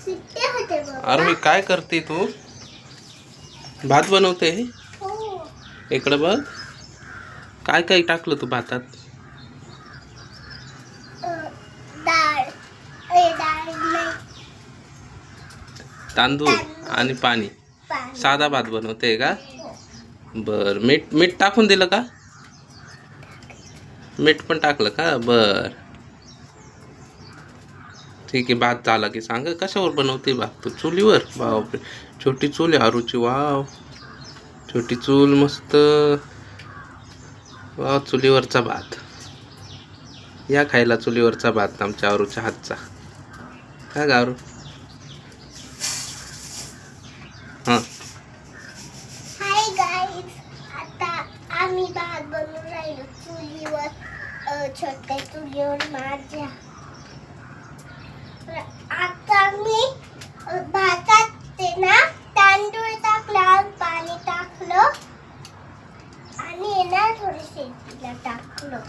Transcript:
RV काय करते तू? भात बनवते? इकडे बघ. काय काय टाकलं तू भातात? तांदूळ आणि पाणी. साधा भात बनवते का? बर. मीठ टाकून दिलं का? मीठ पण टाकलं का? बर. ठीक आहे. भात झाला की सांग. कशावर बनवते भात तू? चुलीवर? बापरे, छोटी चूल आहे आरूची. वाव, छोटी चूल, मस्त. वाव, चुलीवरचा भात. या खायला चुलीवरचा भात आमच्या आरूच्या हातचा. का गारू? हां. हाय गाईज, आता आम्ही भात बनवून राहिलो चुलीवर, छोट्या चुलीवर माझ्या. आता मी भातात ते ना तांदूळ टाकलं, पाणी टाकलं आणि ना थोडी शेतीला टाकलं.